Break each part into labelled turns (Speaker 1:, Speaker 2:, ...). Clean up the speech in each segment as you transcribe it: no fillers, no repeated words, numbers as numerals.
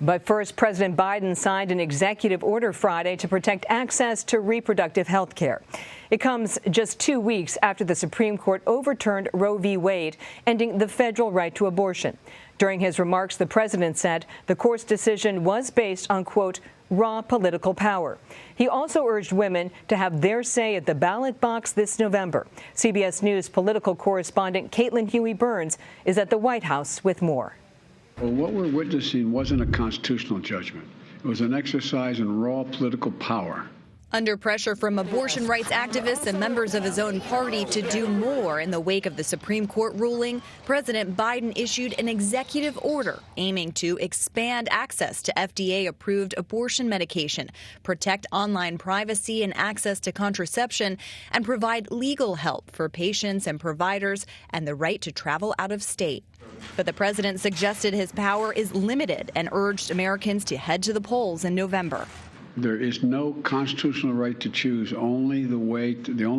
Speaker 1: But first, President Biden signed an executive order Friday to protect access to reproductive health care. It comes just 2 weeks after the Supreme Court overturned Roe v. Wade, ending the federal right to abortion. During his remarks, the president said the court's decision was based on, quote, raw political power. He also urged women to have their say at the ballot box this November. CBS News political correspondent Caitlin Huey-Burns is at the White House with more.
Speaker 2: Well, what we're witnessing wasn't a constitutional judgment. It was an exercise in raw political power.
Speaker 3: Under pressure from abortion rights activists and members of his own party to do more in the wake of the Supreme Court ruling, President Biden issued an executive order aiming to expand access to FDA-approved abortion medication, protect online privacy and access to contraception, and provide legal help for patients and providers and the right to travel out of state. But the president suggested his power is limited and urged Americans to head to the polls in November.
Speaker 2: There is no constitutional right to choose. The only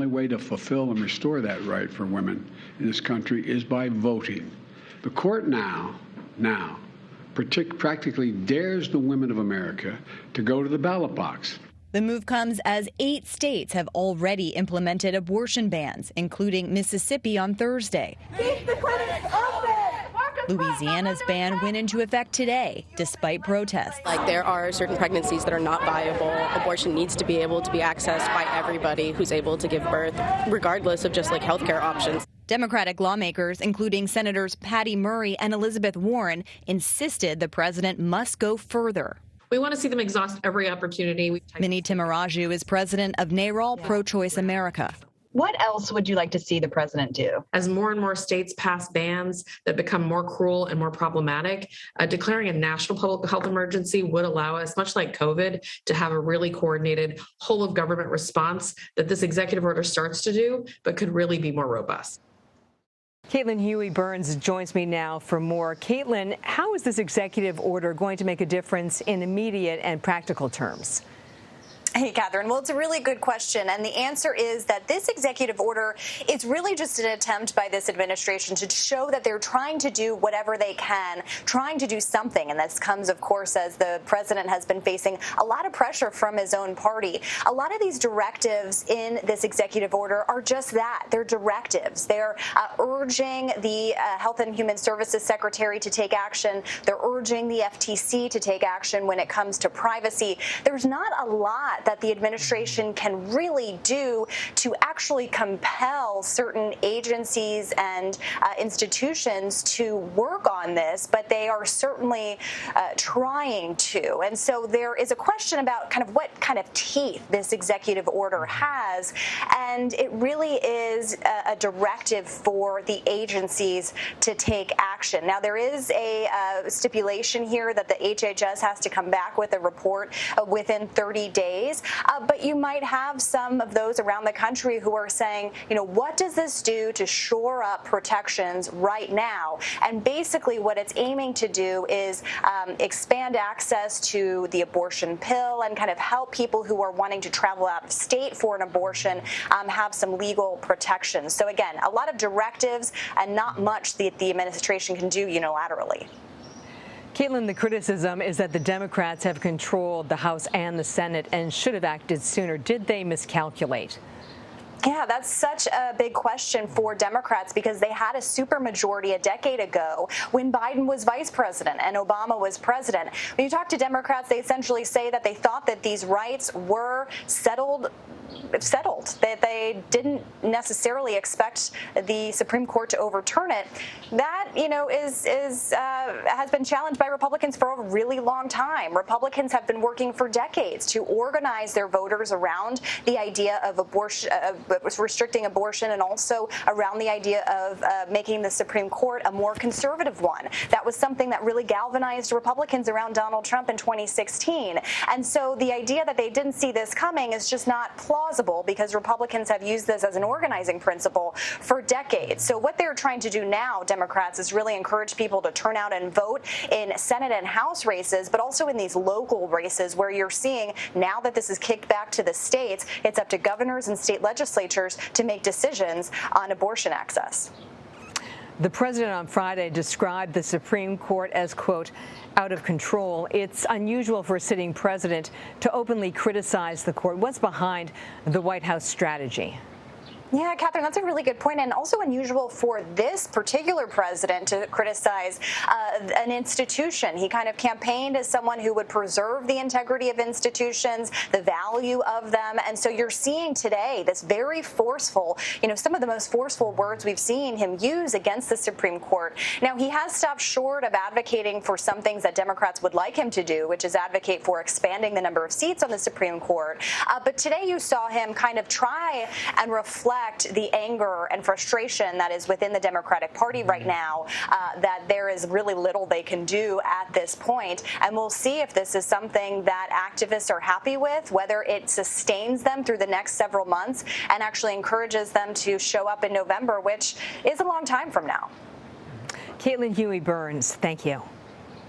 Speaker 2: way to fulfill and restore that right for women in this country is by voting. The court now practically dares the women of America to go to the ballot box.
Speaker 3: The move comes as 8 states have already implemented abortion bans, including Mississippi on Thursday.
Speaker 4: Keep the clinics open!
Speaker 3: Louisiana's ban went into effect today, despite protests.
Speaker 5: There are certain pregnancies that are not viable. Abortion needs to be able to be accessed by everybody who's able to give birth, regardless of just healthcare options.
Speaker 3: Democratic lawmakers, including Senators Patty Murray and Elizabeth Warren, insisted the president must go further.
Speaker 6: We want to see them exhaust every opportunity.
Speaker 3: Minnie Timaraju is president of NARAL Pro-Choice America.
Speaker 7: What else would you like to see the president do?
Speaker 6: As more and more states pass bans that become more cruel and more problematic, declaring a national public health emergency would allow us, much like COVID, to have a really coordinated whole of government response that this executive order starts to do, but could really be more robust.
Speaker 1: Caitlin Huey-Burns joins me now for more. Caitlin, how is this executive order going to make a difference in immediate and practical terms?
Speaker 8: Hey, Catherine. Well, it's a really good question. And the answer is that this executive order is really just an attempt by this administration to show that they're trying to do whatever they can, trying to do something. And this comes, of course, as the president has been facing a lot of pressure from his own party. A lot of these directives in this executive order are just that. They're directives. They're urging the Health and Human Services Secretary to take action. They're urging the FTC to take action when it comes to privacy. There's not a lot that the administration can really do to actually compel certain agencies and institutions to work on this, but they are certainly trying to. And so there is a question about kind of what kind of teeth this executive order has, and it really is a directive for the agencies to take action. Now, there is a stipulation here that the HHS has to come back with a report within 30 days. But you might have some of those around the country who are saying, what does this do to shore up protections right now? And basically what it's aiming to do is expand access to the abortion pill and kind of help people who are wanting to travel out of state for an abortion have some legal protections. So again, a lot of directives and not much that the administration can do unilaterally.
Speaker 1: Caitlin, the criticism is that the Democrats have controlled the House and the Senate and should have acted sooner. Did they miscalculate?
Speaker 8: Yeah, that's such a big question for Democrats because they had a supermajority a decade ago when Biden was vice president and Obama was president. When you talk to Democrats, they essentially say that they thought that these rights were settled, that they didn't necessarily expect the Supreme Court to overturn it. That, has been challenged by Republicans for a really long time. Republicans have been working for decades to organize their voters around the idea of abortion, restricting abortion, and also around the idea of making the Supreme Court a more conservative one. That was something that really galvanized Republicans around Donald Trump in 2016. And so the idea that they didn't see this coming is just not plausible because Republicans have used this as an organizing principle for decades. So what they're trying to do now, Democrats, is really encourage people to turn out and vote in Senate and House races, but also in these local races where you're seeing now that this is kicked back to the states, it's up to governors and state legislatures to make decisions on abortion access.
Speaker 1: The president on Friday described the Supreme Court as, quote, out of control. It's unusual for a sitting president to openly criticize the court. What's behind the White House strategy?
Speaker 8: Yeah, Catherine, that's a really good point, and also unusual for this particular president to criticize an institution. He kind of campaigned as someone who would preserve the integrity of institutions, the value of them, and so you're seeing today this very forceful, some of the most forceful words we've seen him use against the Supreme Court. Now, he has stopped short of advocating for some things that Democrats would like him to do, which is advocate for expanding the number of seats on the Supreme Court. But today you saw him kind of try and reflect the anger and frustration that is within the Democratic Party right now, that there is really little they can do at this point. And we'll see if this is something that activists are happy with, whether it sustains them through the next several months and actually encourages them to show up in November, which is a long time from now.
Speaker 1: Caitlin Huey-Burns, thank you.